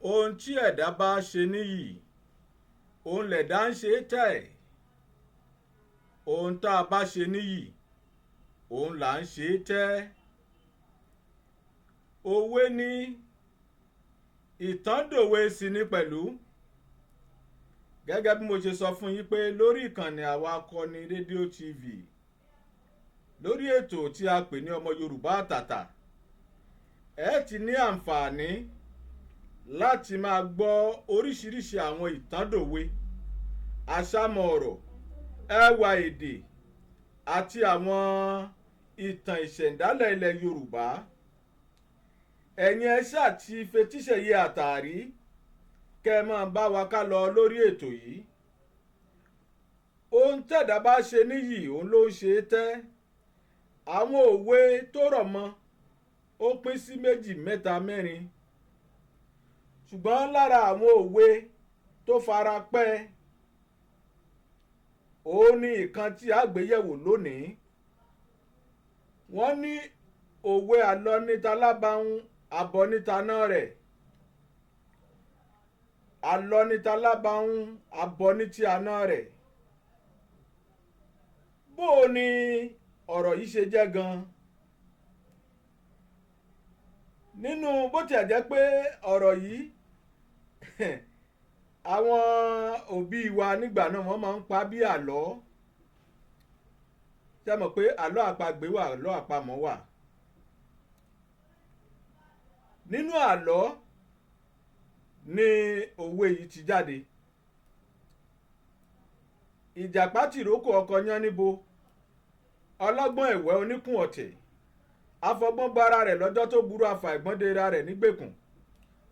ohun tí ẹ̀dá bá ṣe níyì òun lẹ̀dá ń ṣe tẹ̀. Ohun tá a bá ṣe níyì òun là ń ṣe tẹ́. Òwe ni, ìtàn dòwe sì ni pẹ̀lú. Gẹ́gẹ́ bí mo ṣe sọ fún yín pé lórí ìkànnì Àwa Akọni rédíò TV, lórí ètò tí a pè ní Ọmọ Yorùbá Àtàtà, ẹ ti ní àǹfààní láti máa gbọ́ oríṣiríṣi àwọn ìtàn dòwe, àṣàmọ̀ ọ̀rọ̀, ẹwà èdè àti àwọn ìtàn ìṣẹ̀ǹdálẹ̀ ilẹ̀ Yorùbá. Ẹ̀yin ẹ ṣáà ti fetíṣẹ̀yẹ àtàrí kẹ́ ẹ máa bá wa ká lọ lórí ètò yìí. Ohun tẹ̀dá bá ṣe níyì òun ló ń ṣe tẹ́. Àwọn òwe tó rọ̀ mọ́ ó pín sí méjì, mẹ́ta, mẹ́rin. Ṣùgbọ́n lára àwọn òwe tó fara pẹ́ òun ni ìkan tí a gbé yẹ̀wò lónìí. Wọ́n ní òwe àlọ́ níta lábàáhùn, àbọ̀ níta náà rẹ̀. Àlọ́ níta lábàáhùn, àbọ̀ ní ti àná rẹ̀. Bó o ní ọ̀rọ̀ yìí ṣe jẹ́ gan? Nínú bó tiẹ̀ jẹ́ pé ọ̀rọ̀ yìí àwọn òbí wa nígbà náà wọ́n máa ń pa bí àlọ́. Ṣé mọ̀ pé àlọ́ àpagbè wà, àlọ́ àpamọ̀ wà. Nínú àlọ́ ni òwe yìí ti jáde. Ìjàpá tìrókò ọkọ yán níbo, ọlọ́gbọ́n ẹ̀wẹ́ oníkùn ọ̀tẹ̀, afọgbọ́n gbára rẹ̀ lọ́jọ́ tó burú, afa ìgbọ́ndera rẹ̀ nígbèkùn.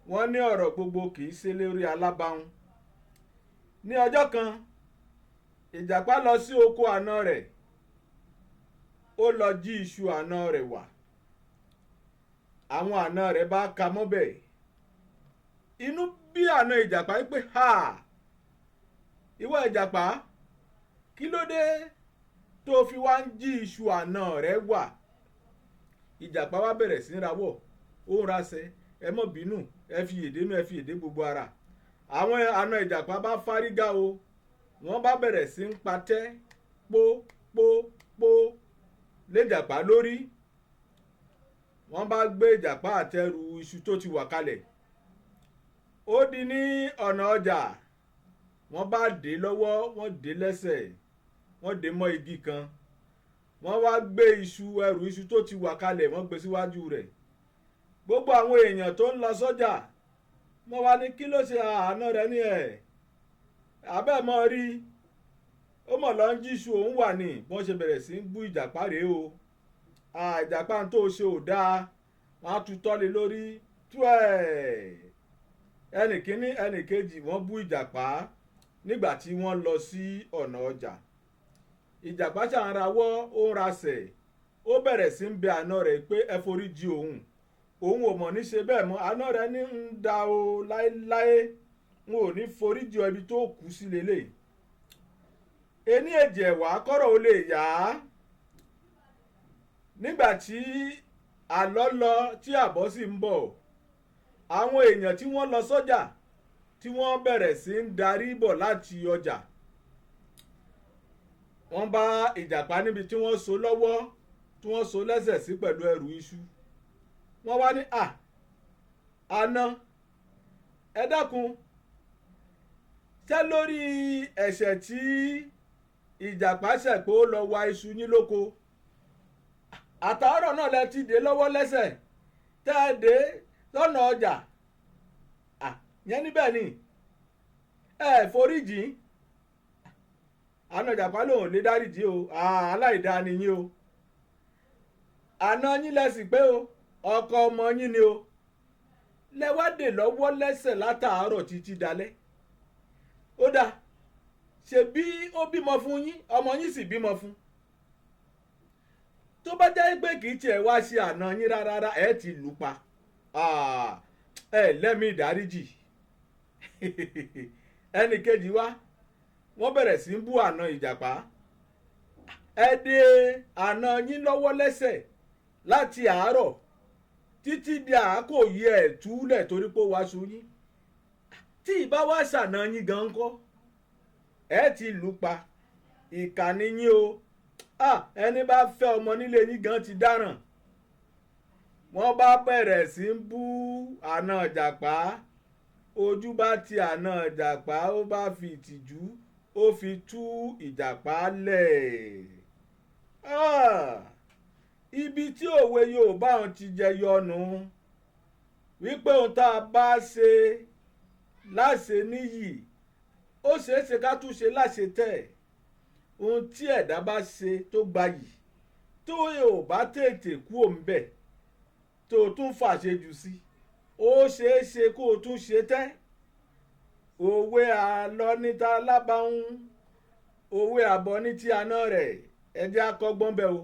Wọ́n ní ọ̀rọ̀ gbogbo kì í ṣe lórí alábàáhùn. Ní ọjọ́ kan, ìjàpá lọ sí oko àna rẹ̀. Ó lọ jí iṣu àna rẹ̀ wà. Àwọn àna rẹ̀ bá ka mọ́bẹ̀. Inú bí àna ìjàpá pé, ha! Ìwọ ìjàpá, kí ló dé tó fi wá ń jí iṣu àna rẹ̀ wà? Ìjàpá wá bẹ̀rẹ̀ sí rawọ́, ó ń rasẹ̀, ẹ mọ́ bínú, ẹ fi èdè nú, ẹ fi èdè gbogbo ara. Àwọn àna ìjàpá bá fárígá o, wọ́n bá bẹ̀rẹ̀ sí ń patẹ́ pó pó pó léjàpá lórí. Wọ́n bá gbé ìjàpá àtẹrù iṣu tó ti wà kalẹ̀. Ó di ní ọ̀nà ọjà. Wọ́n bá dè lọ́wọ́, wọ́n dè lẹ́sẹ̀, wọ́n dè mọ́ igi kan. Wọ́n wá gbé ẹrù iṣu tó ti wà kalẹ̀, wọ́n gbé síwájú rẹ̀. Gbogbo àwọn èèyàn tó ń lọ sọ́jà, wọ́n wá ní kí ló ṣe àná rẹ̀ ní ẹ̀. Abẹ́ mọ́ rí, ó mọ̀ lọ ń jí iṣu òun wà ní. Wọ́n ṣe bẹ̀rẹ̀ sí ń bú ìjàpá rèé o. Ìjàpá tó ṣe ò dáa, wọ́n á tutọ́ lé lórí. Ẹnì kíní ẹnì kejì wọ́n bú ìjàpá nígbà tí wọ́n lọ sí ọ̀nà ọjà. Ìjàpá ṣàǹrawọ́, ó ń rasẹ̀, ó bẹ̀rẹ̀ sí ń bẹ àna rẹ̀ pé ẹ forí jì òun. Òun ò mọ̀ ní ṣe bẹ́ẹ̀ mọ́. Àna rẹ̀ ní ń da o láéláé, n ò ní forí jì ọ, ibi tó kù sí lélẹ̀. Ení èjì ẹ̀wá kọ́rọ̀ ó lè yá. Nígbà tí àlọ́ lọ tí àbọ̀ sì ń bọ̀, àwọn èèyàn tí wọ́n lọ sọ́jà tí wọ́n bẹ̀rẹ̀ sí ń darí bọ̀ láti ọjà. Wọ́n bá ìjàpá níbi tí wọ́n so lọ́wọ́, tí wọ́n so lẹ́sẹ̀ sí pẹ̀lú ẹrù iṣu. Wọ́n wá ní àná, ẹ dákun, ṣé lórí ẹ̀ṣẹ̀ tí ìjàpá ṣẹ̀ pé ó lọ wa iṣu yín lóko, àtàárọ̀ náà lẹ ti dé lọ́wọ́ lẹ́sẹ̀ tẹ́ ẹ dé lọ́nà ọjà. Yẹn níbẹ̀ ni ẹ foríjì. Àna ìjàpá lòun ò lè dáríjì o, aláìdáa ni yín o. Àna yín lẹ́sìn pé o, ọkọ ọmọ yín ni o. Lẹ́wádè lọ́wọ́ lẹ́sẹ̀ látàárọ̀ títí dalẹ́. Ó dáa, ṣebí ó bímọ fún yín, ọmọ yín sì bímọ fún. Tó bá jẹ́ pé kì í tiẹ̀ wá ṣe àna yín rárá, ẹ ti lù pa. Ẹ lẹ́mìí ìdáríjì. Ẹnì kejì wá, wọ́n bẹ̀rẹ̀ sí ń bú àna ìjàpá. Ẹ dè àna yín lọ́wọ́ lẹ́sẹ̀ láti àárọ̀ títí di àákò yí ẹ̀ túlẹ̀ torí pé ó wá ṣu yín. tí ìbá wá ṣàna yín gan kọ́ ẹ ti lù pa ìkànnì yín o ẹni bá fẹ́ ọmọ nílé yín gan ti dáràn wọ́n bá bẹ̀rẹ̀ sí ń bú àna ìjàpá ojú bá ti àna ìjàpá ó bá fi ìtìjú ó fi tú ìjàpá lẹ̀ ibi tí òwe Yorùbá ọ̀hún ti jẹyọ nù wípé ohun tá a bá ṣe láṣẹ níyì ó ṣeéṣe ká tún ṣe láṣẹ tẹ̀ ohun tí ẹ̀dá bá ṣe tó gbayì tó ò bá tètè kú òǹbẹ̀ tó o tún fàṣejù sí ó ṣeéṣe kó o tún ṣe tẹ́ òwe àlọ́ níta lábàáhùn òwe àbọ̀ ní tí aná rẹ̀ ẹjẹ́ akọ́gbọ́n bẹ́ẹ̀ o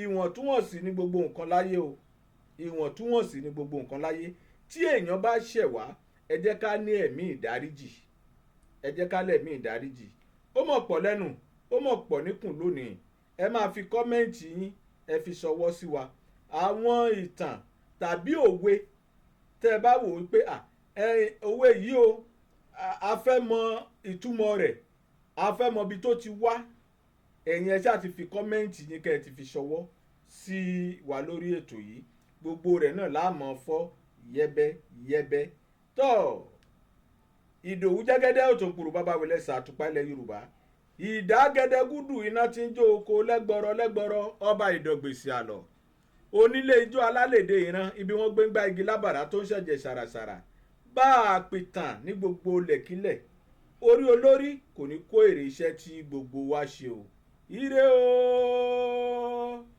ìwọ̀ntúnwọ̀nsì ní gbogbo nǹkan láyé o ìwọ̀ntúnwọ̀nsì ní gbogbo nǹkan láyé tí èèyàn bá ṣẹ̀ wá ẹ jẹ́ ká ní ẹ̀mí ìdáríjì ẹ jẹ́ ká lẹ̀mí ìdáríjì ó mọ̀ pọ̀ lẹ́nu ó mọ̀ pọ̀ níkùn lónìí ẹ máa fi kọ́mẹ́ǹtì yín ẹ fi ṣọwọ́ sí wa àwọn ìtàn tàbí òwe tẹ́ ẹ bá wò ó pé òwe yìí o a fẹ́ mọ ìtumọ̀ rẹ̀ a fẹ́ mọ ibi tó ti wá ẹ̀yin ẹ ṣáà ti fi kọ́mẹ́ǹtì yín kẹ́ ẹ ti fi ṣọwọ́ sí wa lórí ètò yìí gbogbo rẹ̀ náà láàmú fọ́ yẹ́bẹ́yẹ́bẹ́ tọ́ Ìdòwú Jẹ́gẹ́dẹ́ Òtòǹkùrù bàbá wẹlẹ́ sàtúpá ilẹ̀ Yorùbá ìdágẹ́dẹ́gúdù iná tí ń jó oko lẹ́gbọ̀rọ̀ lẹ́gbọ̀rọ̀ ọba ìdọ̀gbèsì àlọ́ onílé ijó alálèdè ìran ibi wọ́n gbé ń gbá igi lábàrá tó ń ṣẹ̀jẹ̀ ṣàràṣàrà bá a pìtàn ní gbogbo lẹ̀kílẹ̀ orí olórí kò ní kó èrè iṣẹ́ tí gbogbo wa ṣe o ire o.